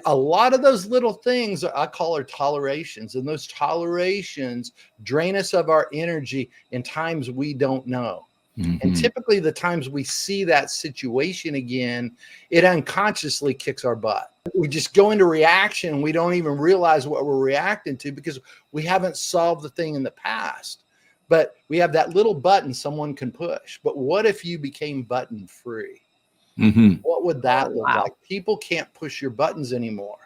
a lot of those little things I call are tolerations, and those tolerations drain us of our energy in times we don't know. And typically the times we see that situation again, it unconsciously kicks our butt. We just go into reaction. We don't even realize what we're reacting to because we haven't solved the thing in the past. But we have that little button someone can push. But what if you became button free? What would that look like? People can't push your buttons anymore.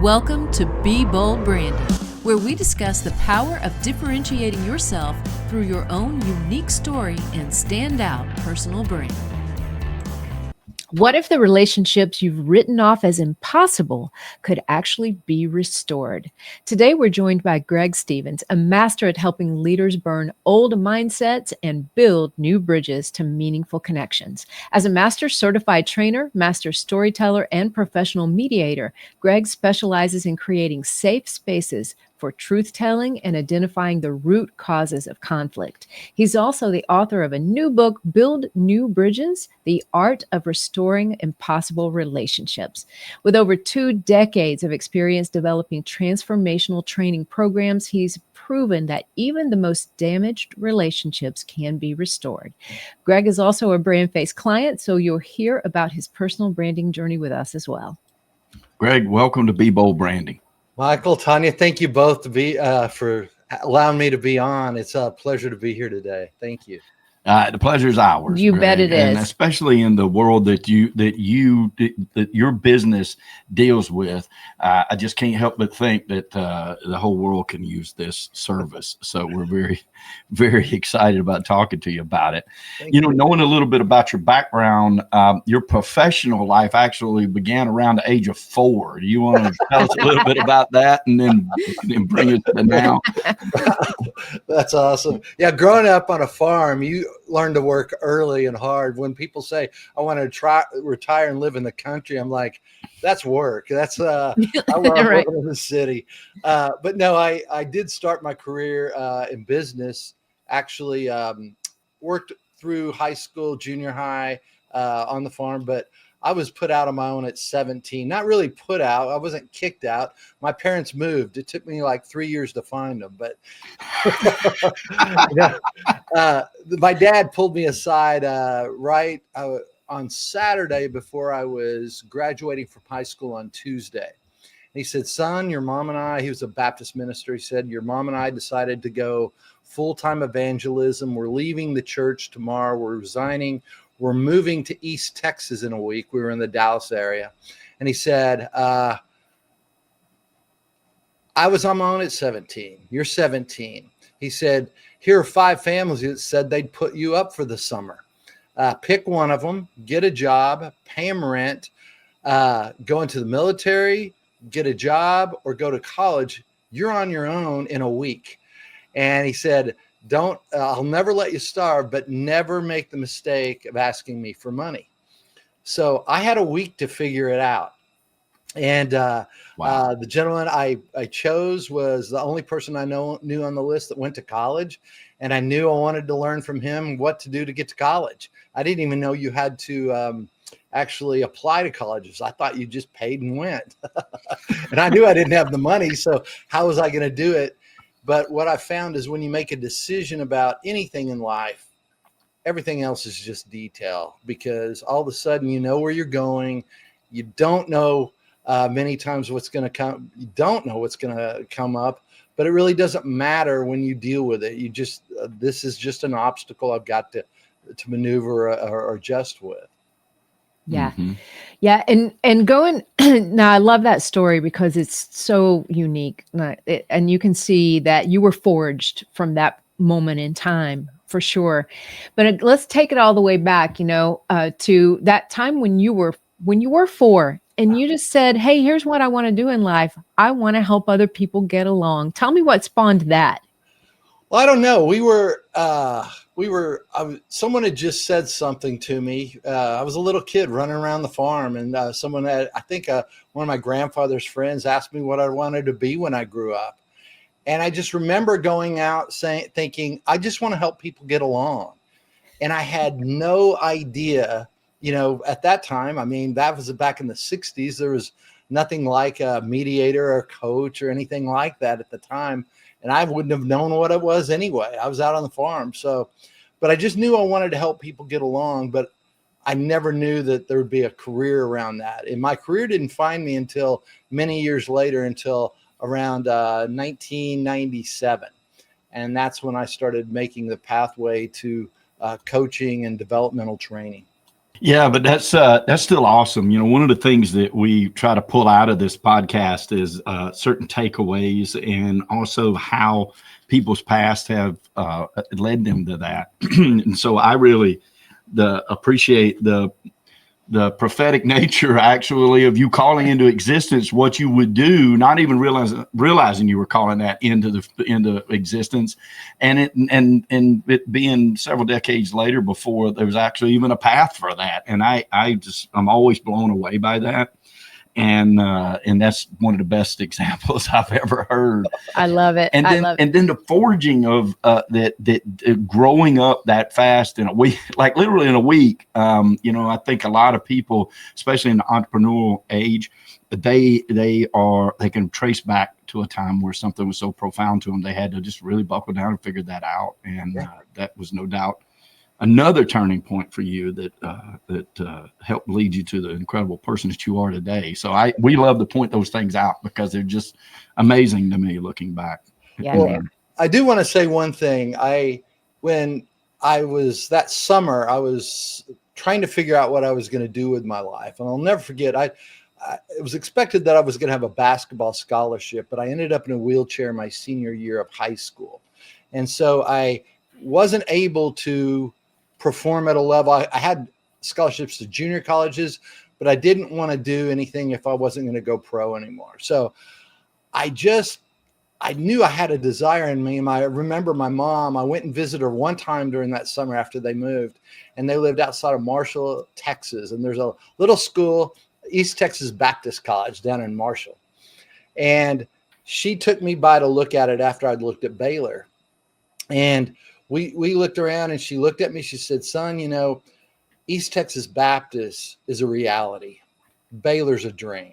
Welcome to Be Bold Branding, where we discuss the power of differentiating yourself through your own unique story and standout personal brand. What if the relationships you've written off as impossible could actually be restored? Today, we're joined by Greg Stevens, a master at helping leaders burn old mindsets and build new bridges to meaningful connections. As a master certified trainer, master storyteller, and professional mediator, Greg specializes in creating safe spaces for truth-telling and identifying the root causes of conflict. He's also the author of a new book, Build New Bridges: The Art of Restoring Impossible Relationships. With over 2 decades of experience developing transformational training programs, he's proven that even the most damaged relationships can be restored. Greg is also a BrandFace client, so you'll hear about his personal branding journey with us as well. Greg, welcome to Be Bold Branding. Michael, Tanya, thank you both for allowing me to be on. It's a pleasure to be here today. Thank you. The pleasure is ours. You Greg. bet it is. And especially in the world that your business deals with, I just can't help but think that the whole world can use this service. So we're very, very excited about talking to you about it. You know, knowing a little bit about your background, your professional life actually began around the age of 4. Do you want to tell us a little bit about that and then bring us to now? That's awesome. Yeah, growing up on a farm, you learn to work early and hard. When people say, I want to retire and live in the country, I'm like, that's work. That's I love Right. living in the city. But no, I did start my career in business. Actually worked through high school, junior high on the farm, but I was put out on my own at 17. Not really put out. I wasn't kicked out. My parents moved. It took me like 3 years to find them. But my dad pulled me aside on Saturday before I was graduating from high school on Tuesday. And he said, son, your mom and I, he was a Baptist minister. He said, your mom and I decided to go full-time evangelism. We're leaving the church tomorrow. We're resigning. We're moving to East Texas in a week. We were in the Dallas area. And he said, I was on my own at 17. You're 17. He said, here are 5 families that said they'd put you up for the summer. Pick one of them, get a job, pay them rent, go into the military, get a job, or go to college. You're on your own in a week. And he said, I'll never let you starve, but never make the mistake of asking me for money. So I had a week to figure it out. And the gentleman I chose was the only person I knew on the list that went to college. And I knew I wanted to learn from him what to do to get to college. I didn't even know you had to actually apply to colleges. I thought you just paid and went. And I knew I didn't have the money. So how was I going to do it? But what I found is when you make a decision about anything in life, everything else is just detail, because all of a sudden you know where you're going. You don't know many times what's going to come. You don't know what's going to come up, but it really doesn't matter when you deal with it. You just this is just an obstacle I've got to maneuver or adjust with. Yeah. Yeah. And going now, I love that story because it's so unique. And you can see that you were forged from that moment in time for sure. But let's take it all the way back, to that time when you were 4 and you just said, hey, here's what I want to do in life. I want to help other people get along. Tell me what spawned that. Well, I don't know. Someone had just said something to me. I was a little kid running around the farm, and one of my grandfather's friends asked me what I wanted to be when I grew up. And I just remember going out thinking, I just want to help people get along. And I had no idea, at that time, I mean, that was back in the 60s. There was nothing like a mediator or coach or anything like that at the time. And I wouldn't have known what it was anyway. I was out on the farm. So, but I just knew I wanted to help people get along, but I never knew that there would be a career around that. And my career didn't find me until many years later, until around 1997. And that's when I started making the pathway to coaching and developmental training. Yeah, but that's still awesome. You know, one of the things that we try to pull out of this podcast is certain takeaways, and also how people's past have led them to that. And so I really appreciate the prophetic nature, actually, of you calling into existence what you would do, not even realizing you were calling that into existence, and it being several decades later before there was actually even a path for that. And I'm always blown away by that. And that's one of the best examples I've ever heard. I love it. And then the forging of that growing up that fast in a week, like literally in a week. I think a lot of people, especially in the entrepreneurial age, they can trace back to a time where something was so profound to them they had to just really buckle down and figure that out. And that was no doubt another turning point for you that helped lead you to the incredible person that you are today. So we love to point those things out because they're just amazing to me looking back. Yeah. Well, I do want to say one thing. When I was that summer, I was trying to figure out what I was going to do with my life. And I'll never forget, it was expected that I was going to have a basketball scholarship, but I ended up in a wheelchair my senior year of high school. And so I wasn't able to perform at a level. I had scholarships to junior colleges, but I didn't want to do anything if I wasn't going to go pro anymore. So I knew I had a desire in me. And I remember my mom, I went and visited her one time during that summer after they moved, and they lived outside of Marshall, Texas. And there's a little school, East Texas Baptist College down in Marshall. And she took me by to look at it after I'd looked at Baylor. And we looked around, and she looked at me. She said, "Son, East Texas Baptist is a reality. Baylor's a dream."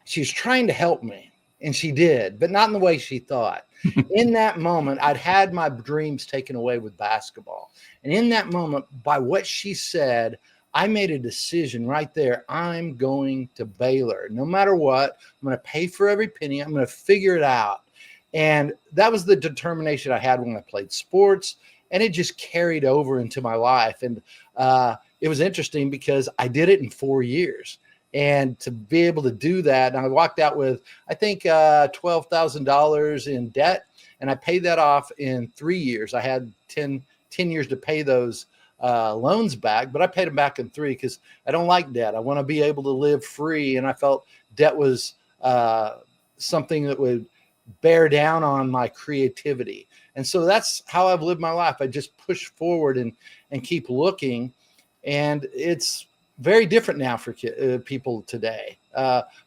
She was trying to help me, and she did, but not in the way she thought. In that moment, I'd had my dreams taken away with basketball. And in that moment, by what she said, I made a decision right there. I'm going to Baylor. No matter what, I'm going to pay for every penny. I'm going to figure it out. And that was the determination I had when I played sports, and it just carried over into my life. And it was interesting because I did it in 4 years. And to be able to do that, and I walked out with, I think, $12,000 in debt, and I paid that off in 3 years. I had 10 years to pay those loans back, but I paid them back in 3 because I don't like debt. I want to be able to live free, and I felt debt was something that would bear down on my creativity. And so that's how I've lived my life. I just push forward and keep looking. And it's very different now for people today.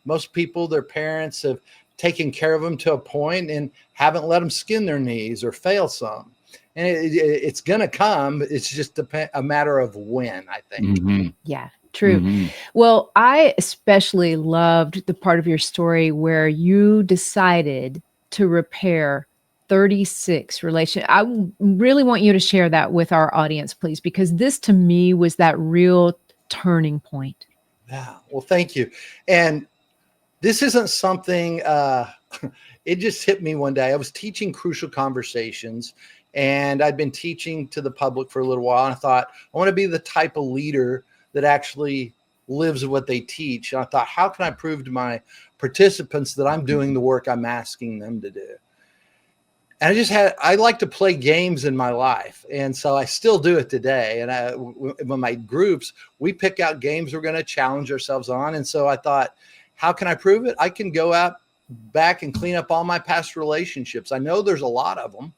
Most people, their parents have taken care of them to a point and haven't let them skin their knees or fail some. And it's going to come. It's just a matter of when, I think. Mm-hmm. Yeah. True. Mm-hmm. Well, I especially loved the part of your story where you decided to repair 36 relationships. I really want you to share that with our audience, please, because this to me was that real turning point. Yeah. Well, thank you. And this isn't something, it just hit me one day. I was teaching Crucial Conversations, and I'd been teaching to the public for a little while. And I thought, I want to be the type of leader that actually lives what they teach. And I thought, how can I prove to my participants that I'm doing the work I'm asking them to do? And I like to play games in my life. And so I still do it today. And when my groups, we pick out games we're going to challenge ourselves on. And so I thought, how can I prove it? I can go out back and clean up all my past relationships. I know there's a lot of them.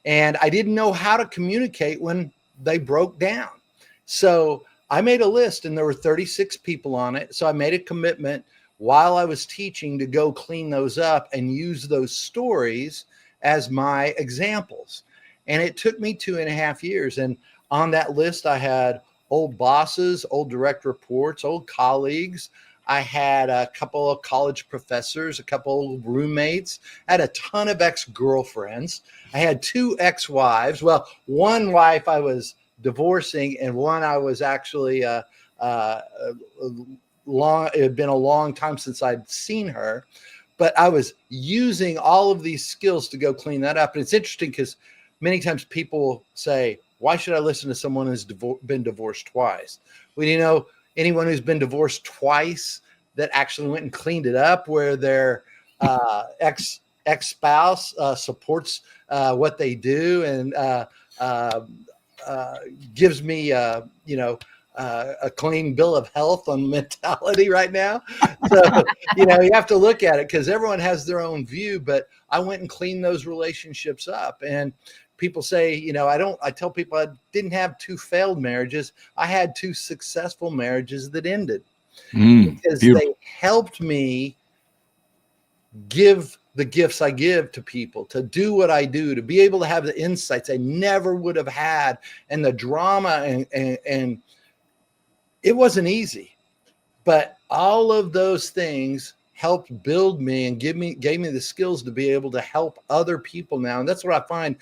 And I didn't know how to communicate when they broke down. So I made a list, and there were 36 people on it. So I made a commitment while I was teaching to go clean those up and use those stories as my examples. And it took me 2.5 years. And on that list, I had old bosses, old direct reports, old colleagues. I had a couple of college professors, a couple of roommates, I had a ton of ex-girlfriends. I had 2 ex-wives. Well, one wife I was divorcing, and one I was actually it had been a long time since I'd seen her, but I was using all of these skills to go clean that up. And it's interesting because many times people say, why should I listen to someone who's been divorced twice? Well, you know, anyone who's been divorced twice that actually went and cleaned it up, where their ex-spouse supports what they do and gives me, a clean bill of health on mentality right now. So, you have to look at it because everyone has their own view, but I went and cleaned those relationships up. And people say, I tell people I didn't have 2 failed marriages. I had 2 successful marriages that ended because beautiful. they helped me give the gifts I give to people, to do what I do, to be able to have the insights I never would have had, and the drama and it wasn't easy, but all of those things helped build me and gave me the skills to be able to help other people now. And that's what I find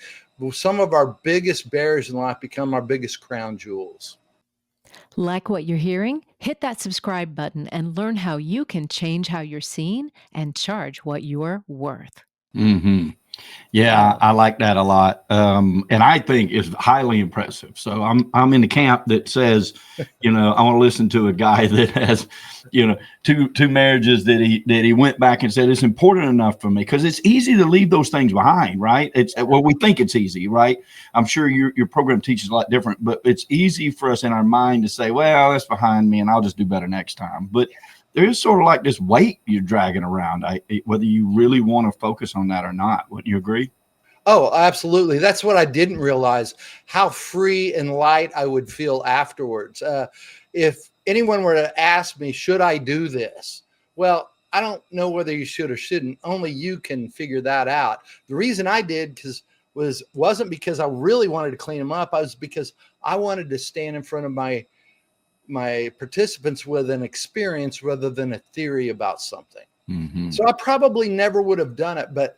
some of our biggest barriers in life become our biggest crown jewels. Like what you're hearing? Hit that subscribe button and learn how you can change how you're seen and charge what you're worth. Mm-hmm. Yeah, I like that a lot. And I think it's highly impressive. So I'm in the camp that says, I want to listen to a guy that has, two marriages that he went back and said, it's important enough for me, because it's easy to leave those things behind, right? We think it's easy, right? I'm sure your program teaches a lot different, but it's easy for us in our mind to say, well, that's behind me and I'll just do better next time. But there's sort of like this weight you're dragging around, whether you really want to focus on that or not. Wouldn't you agree? Oh, absolutely. That's what I didn't realize, how free and light I would feel afterwards. If anyone were to ask me, should I do this? Well, I don't know whether you should or shouldn't. Only you can figure that out. The reason I did wasn't because I really wanted to clean them up. I was because I wanted to stand in front of my participants with an experience rather than a theory about something. Mm-hmm. So I probably never would have done it, but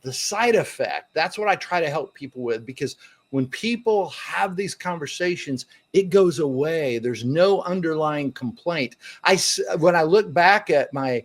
the side effect, that's what I try to help people with, because when people have these conversations, it goes away. There's no underlying complaint. When I look back at my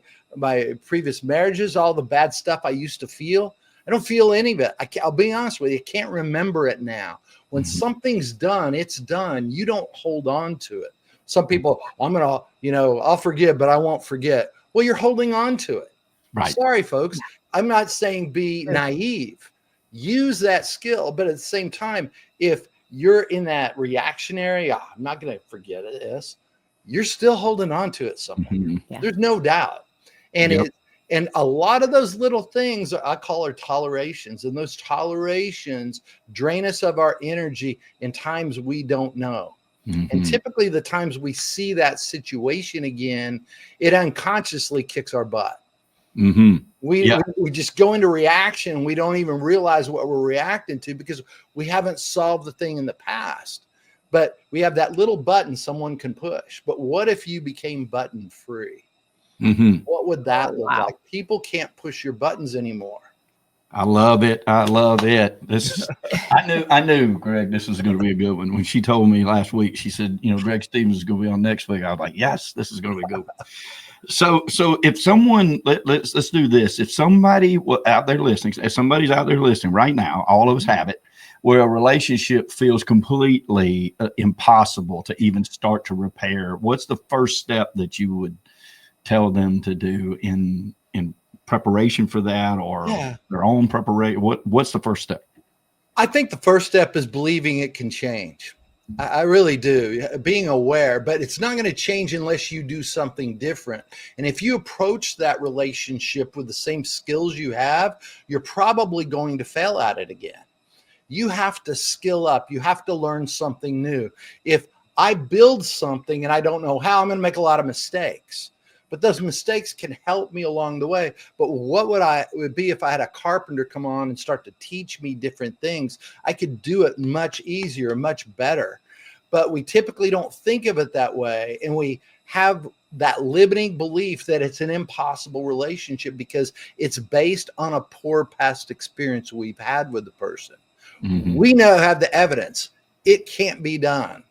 previous marriages, all the bad stuff I used to feel, I don't feel any of it. I'll be honest with you, I can't remember it now. When something's done, it's done. You don't hold on to it. Some people, I'll forgive, but I won't forget. Well, you're holding on to it. Right. Sorry, folks. I'm not saying be naive. Use that skill. But at the same time, if you're in that reactionary, I'm not going to forget this, you're still holding on to it somewhere. Mm-hmm. Yeah. There's no doubt. And and a lot of those little things I call are tolerations. And those tolerations drain us of our energy in times we don't know. Mm-hmm. And typically the times we see that situation again, it unconsciously kicks our butt. Mm-hmm. We just go into reaction. We don't even realize what we're reacting to because we haven't solved the thing in the past. But we have that little button someone can push. But what if you became button free? Mm-hmm. What would that look like? People can't push your buttons anymore. I love it. I love it. I knew, Greg, this was going to be a good one. When she told me last week, she said, Greg Stevens is going to be on next week. I was like, yes, this is going to be good. So if someone, let's do this. If somebody out there listening, if somebody's out there listening right now, all of us have it, where a relationship feels completely impossible to even start to repair, what's the first step that you would tell them to do in preparation for that, or their own preparation? What's the first step? I think the first step is believing it can change. I really do. Being aware, but it's not going to change unless you do something different. And if you approach that relationship with the same skills you have, you're probably going to fail at it again. You have to skill up. You have to learn something new. If I build something and I don't know how, I'm going to make a lot of mistakes. But those mistakes can help me along the way. But what would be if I had a carpenter come on and start to teach me different things? I could do it much easier, much better. But we typically don't think of it that way. And we have that limiting belief that it's an impossible relationship because it's based on a poor past experience we've had with the person. Mm-hmm. We have the evidence. It can't be done.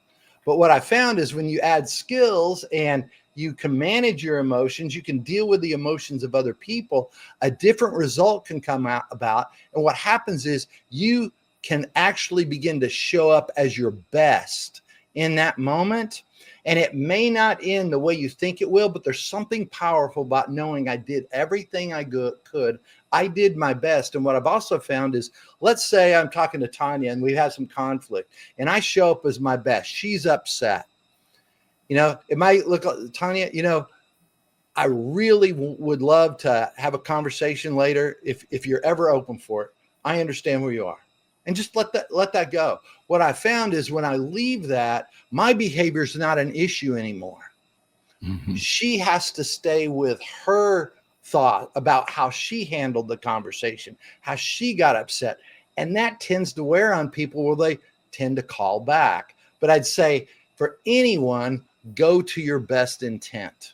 But what I found is when you add skills and you can manage your emotions, you can deal with the emotions of other people, a different result can come out about. And what happens is you can actually begin to show up as your best in that moment. And it may not end the way you think it will, but there's something powerful about knowing I did everything I could. I did my best. And what I've also found is, let's say I'm talking to Tanya and we have some conflict and I show up as my best. She's upset. It might look like, Tanya, I really would love to have a conversation later if you're ever open for it. I understand where you are. And just let that go. What I found is when I leave that, my behavior is not an issue anymore. Mm-hmm. She has to stay with her thought about how she handled the conversation, how she got upset. And that tends to wear on people where they tend to call back. But I'd say for anyone, go to your best intent.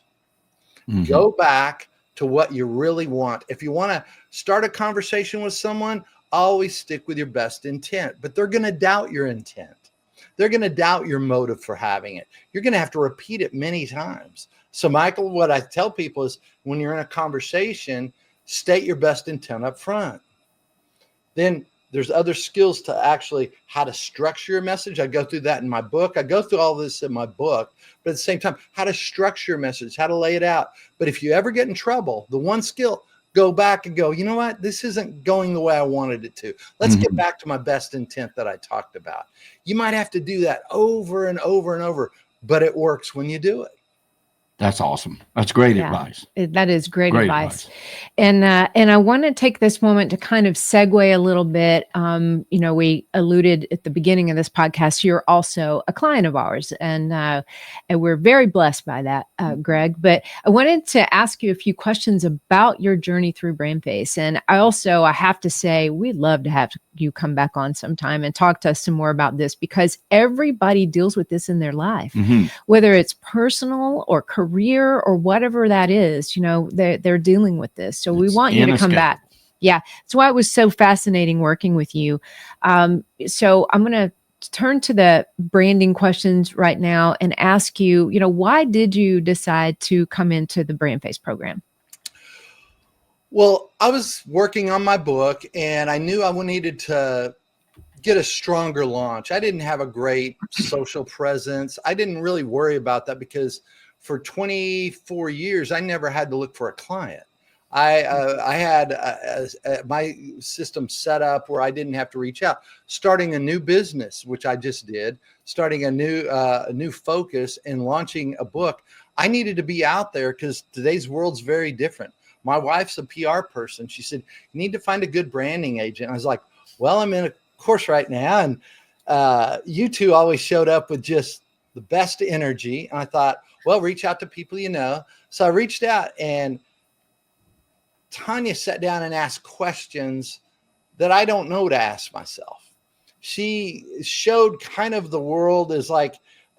Mm-hmm. Go back to what you really want. If you want to start a conversation with someone, always stick with your best intent, but they're going to doubt your intent. They're going to doubt your motive for having it. You're going to have to repeat it many times. So, Michael, what I tell people is when you're in a conversation, state your best intent up front. Then there's other skills to actually how to structure your message. I go through that in my book. I go through all this in my book, but at the same time, how to structure your message, how to lay it out. But if you ever get in trouble, the one skill, go back and go, you know what? This isn't going the way I wanted it to. Let's get back to my best intent that I talked about. You might have to do that over and over and over, but it works when you do it. That's awesome. That's great advice. That is great advice. And I want to take this moment to kind of segue a little bit. We alluded at the beginning of this podcast, you're also a client of ours, and we're very blessed by that, Greg. But I wanted to ask you a few questions about your journey through BrandFace. And I have to say, we'd love to have you come back on sometime and talk to us some more about this, because everybody deals with this in their life, whether it's personal or career or whatever that is, they're dealing with this. So we want you to come back. Yeah. That's why it was so fascinating working with you. So I'm going to turn to the branding questions right now and ask you, why did you decide to come into the BrandFace program? Well, I was working on my book and I knew I needed to get a stronger launch. I didn't have a great social presence. I didn't really worry about that because for 24 years, I never had to look for a client. I had my system set up where I didn't have to reach out. Starting a new business, which I just did, starting a new focus and launching a book, I needed to be out there because today's world's very different. My wife's a PR person. She said, you need to find a good branding agent. I was like, well, I'm in a course right now. And you two always showed up with just the best energy. And I thought, well, reach out to people you know. So I reached out and Tanya sat down and asked questions that I don't know to ask myself. She showed kind of the world as like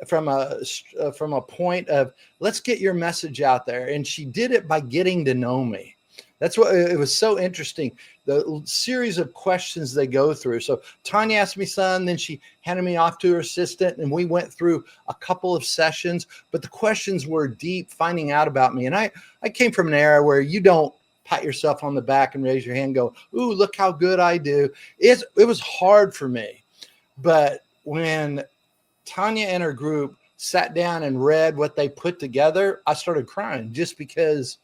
from a point of let's get your message out there. And she did it by getting to know me. That's what it was so interesting. The series of questions they go through. So Tanya asked me some, then she handed me off to her assistant and we went through a couple of sessions, but the questions were deep, finding out about me. And I came from an era where you don't pat yourself on the back and raise your hand and go, ooh, look how good I do. It was hard for me. But when Tanya and her group sat down and read what they put together, I started crying just because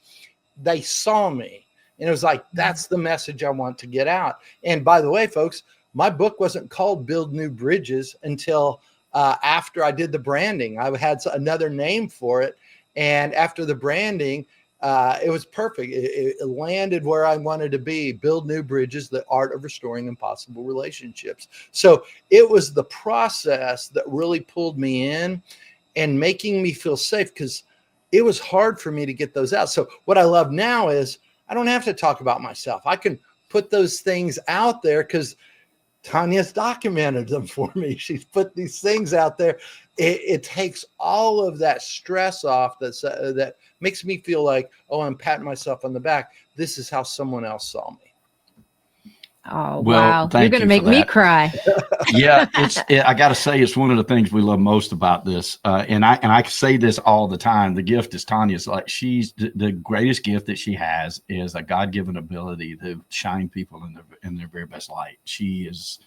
they saw me. And it was like, that's the message I want to get out. And by the way, folks, my book wasn't called Build New Bridges until after I did the branding. I had another name for it. And after the branding, it was perfect. It landed where I wanted to be. Build New Bridges, the art of restoring impossible relationships. So it was the process that really pulled me in and making me feel safe because it was hard for me to get those out. So what I love now is I don't have to talk about myself. I can put those things out there because Tanya's documented them for me. She's put these things out there. It takes all of that stress off. That makes me feel like, oh, I'm patting myself on the back. This is how someone else saw me. Oh, Well, wow. You're going to make me cry. Yeah, I got to say, it's one of the things we love most about this. And I say this all the time. The gift is Tanya's. Like, she's the greatest gift that she has is a God-given ability to shine people in their very best light. She is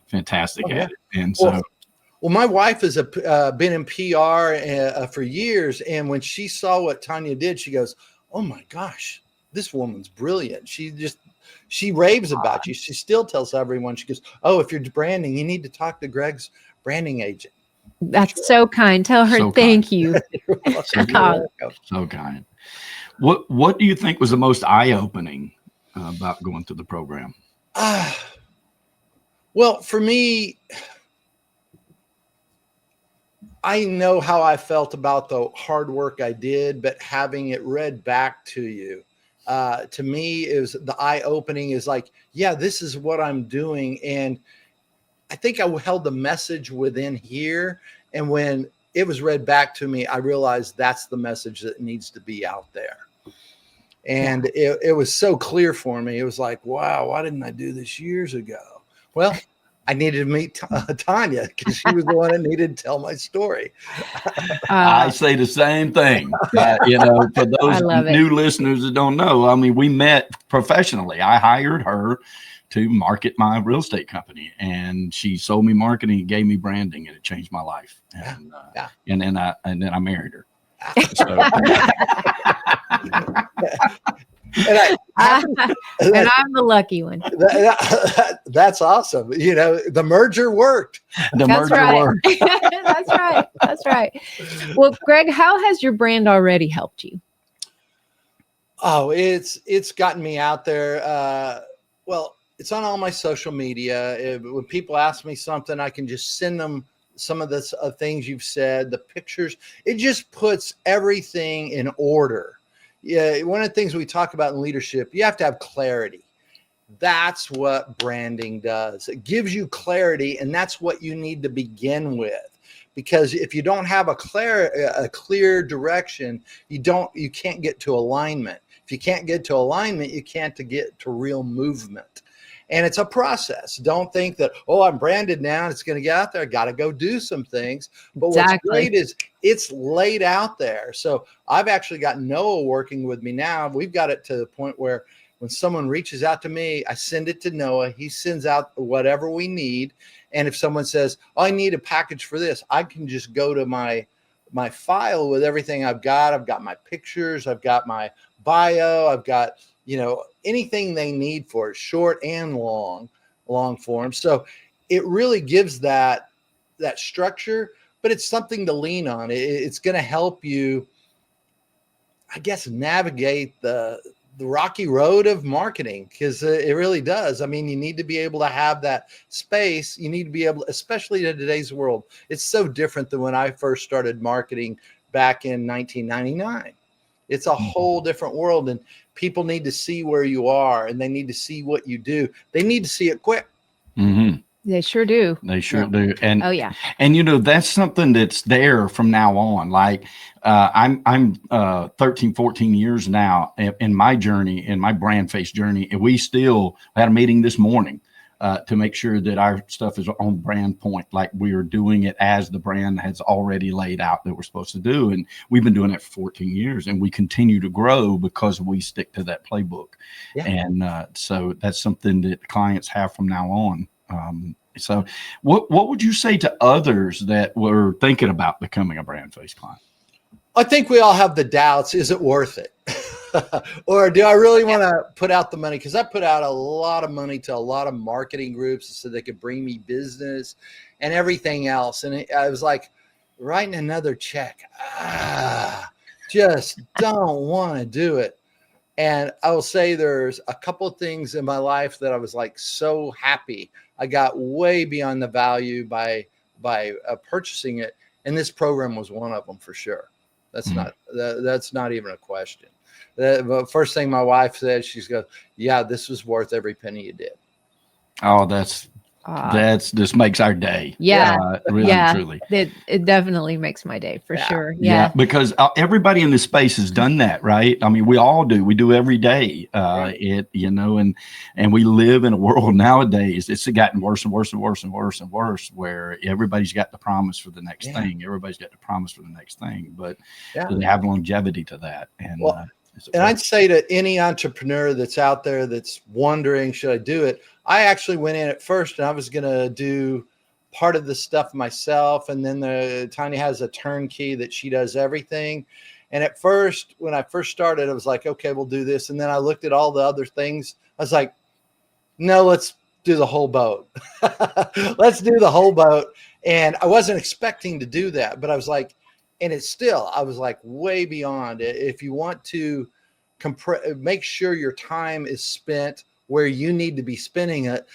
fantastic at it. And so, well, my wife has been in PR for years, and when she saw what Tanya did, she goes, "Oh my gosh, this woman's brilliant." She raves about you. She still tells everyone, she goes, "Oh, if you're branding, you need to talk to Greg's branding agent." That's so kind. Tell her thank you. So kind. What do you think was the most eye-opening about going through the program? Well, for me, I know how I felt about the hard work I did, but having it read back to you, to me, is the eye-opening is like, yeah, this is what I'm doing. And I think I held the message within here. And when it was read back to me, I realized that's the message that needs to be out there. And it was so clear for me. It was like, wow, why didn't I do this years ago? Well, I needed to meet Tanya because she was the one that needed to tell my story. I say the same thing. For those new listeners that don't know, I mean, we met professionally. I hired her to market my real estate company, and she sold me marketing and gave me branding, and it changed my life. And then I married her. So. And I'm the lucky one. That's awesome. The merger worked. That's right. Well, Greg, how has your brand already helped you? Oh, it's gotten me out there. Well, it's on all my social media. When people ask me something, I can just send them some of the things you've said, the pictures. It just puts everything in order. Yeah, one of the things we talk about in leadership, you have to have clarity. That's what branding does. It gives you clarity, and that's what you need to begin with. Because if you don't have a clear direction, you can't get to alignment. If you can't get to alignment, you can't get to real movement. And it's a process. Don't think that, oh, I'm branded now and it's going to get out there. I got to go do some things. But what's great is it's laid out there. So I've actually got Noah working with me now. We've got it to the point where when someone reaches out to me, I send it to Noah. He sends out whatever we need. And if someone says, oh, I need a package for this, I can just go to my file with everything I've got. I've got my pictures. I've got my bio. I've got, anything they need for it, short and long form. So it really gives that structure, but it's something to lean on. It's going to help you, I guess, navigate the rocky road of marketing, because it really does. I mean, you need to be able to have that space. You need to be able, especially in today's world. It's so different than when I first started marketing back in 1999. It's a whole different world, and people need to see where you are, and they need to see what you do. They need to see it quick. Mm-hmm. They sure do. They sure do. And and that's something that's there from now on. Like I'm 13, 14 years now in my journey, in my BrandFace journey, and we still had a meeting this morning to make sure that our stuff is on brand point, like we are doing it as the brand has already laid out that we're supposed to do. And we've been doing it for 14 years, and we continue to grow because we stick to that playbook. Yeah. And so that's something that clients have from now on. So what would you say to others that were thinking about becoming a BrandFace client? I think we all have the doubts. Is it worth it? Or do I really want to put out the money? Because I put out a lot of money to a lot of marketing groups so they could bring me business and everything else. And I was like, writing another check. Just don't want to do it. And I will say there's a couple of things in my life that I was like so happy. I got way beyond the value by purchasing it. And this program was one of them for sure. That's not even a question. The first thing my wife said, she goes, yeah, this was worth every penny you did. Oh, that's This makes our day. Yeah. Really, Yeah. truly. It definitely makes my day for sure. Yeah, because everybody in this space has done that, right? I mean, we all do. We do every day. And we live in a world nowadays. It's gotten worse and worse and worse and worse and worse, where everybody's got the promise for the next thing. Everybody's got the promise for the next thing, but they have longevity to that. And I'd say to any entrepreneur that's out there that's wondering, should I do it? I actually went in at first and I was going to do part of the stuff myself. And then Tanya has a turnkey that she does everything. And at first, when I first started, I was like, okay, we'll do this. And then I looked at all the other things. I was like, no, let's do the whole boat. Let's do the whole boat. And I wasn't expecting to do that, but I was like, and I was like way beyond it. If you want to make sure your time is spent where you need to be spending it,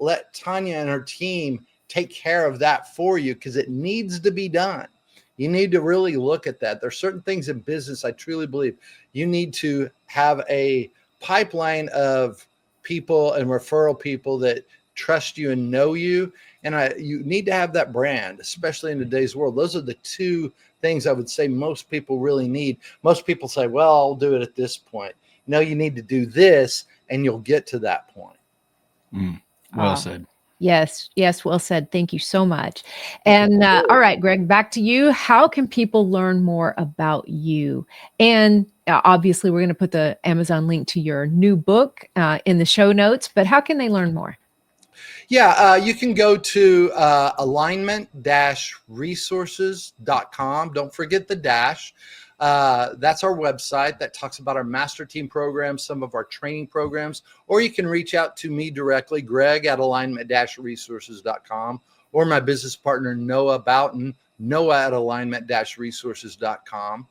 let Tanya and her team take care of that for you, because it needs to be done. You need to really look at that. There's certain things in business, I truly believe you need to have a pipeline of people and referral people that trust you and know you. And you need to have that brand, especially in today's world. Those are the two things I would say most people really need. Most people say, well, I'll do it at this point. No, you need to do this and you'll get to that point. Well said. Yes. Well said. Thank you so much. And all right, Greg, back to you. How can people learn more about you? And obviously, we're going to put the Amazon link to your new book in the show notes, but how can they learn more? Yeah, you can go to alignment-resources.com. Don't forget the dash. That's our website that talks about our master team programs, some of our training programs, or you can reach out to me directly, Greg at alignment-resources.com, or my business partner, Noah Boughton, Noah at alignment-resources.com.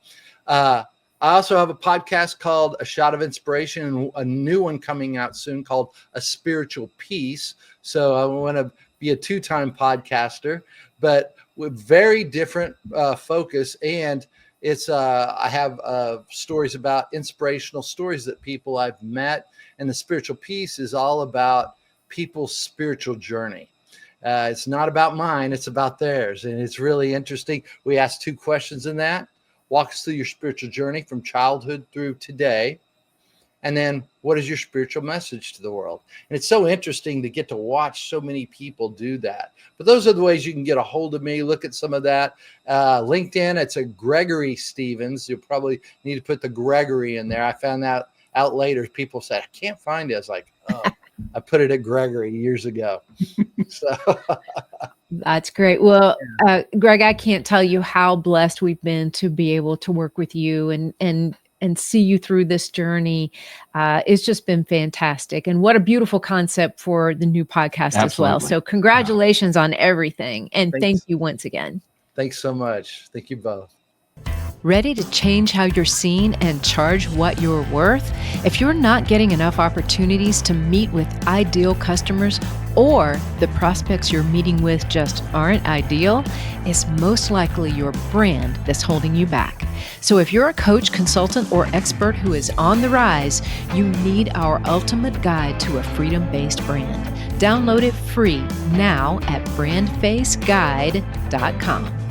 I also have a podcast called A Shot of Inspiration, and a new one coming out soon called A Spiritual Peace. So I want to be a two-time podcaster, but with very different focus. And it's I have stories about inspirational stories that people I've met. And the spiritual piece is all about people's spiritual journey. It's not about mine, it's about theirs. And it's really interesting. We ask 2 questions in that. Walk us through your spiritual journey from childhood through today. And then what is your spiritual message to the world? And it's so interesting to get to watch so many people do that. But those are the ways you can get a hold of me. Look at some of that. LinkedIn, it's a Gregory Stevens. You'll probably need to put the Gregory in there. I found that out later. People said, I can't find it. I was like, oh, I put it at Gregory years ago. So that's great. Well, Greg, I can't tell you how blessed we've been to be able to work with you and see you through this journey. It's just been fantastic. And what a beautiful concept for the new podcast as well. So congratulations on everything. And thank you once again. Thanks so much. Thank you both. Ready to change how you're seen and charge what you're worth? If you're not getting enough opportunities to meet with ideal customers, or the prospects you're meeting with just aren't ideal, it's most likely your brand that's holding you back. So if you're a coach, consultant, or expert who is on the rise, you need our ultimate guide to a freedom-based brand. Download it free now at brandfaceguide.com.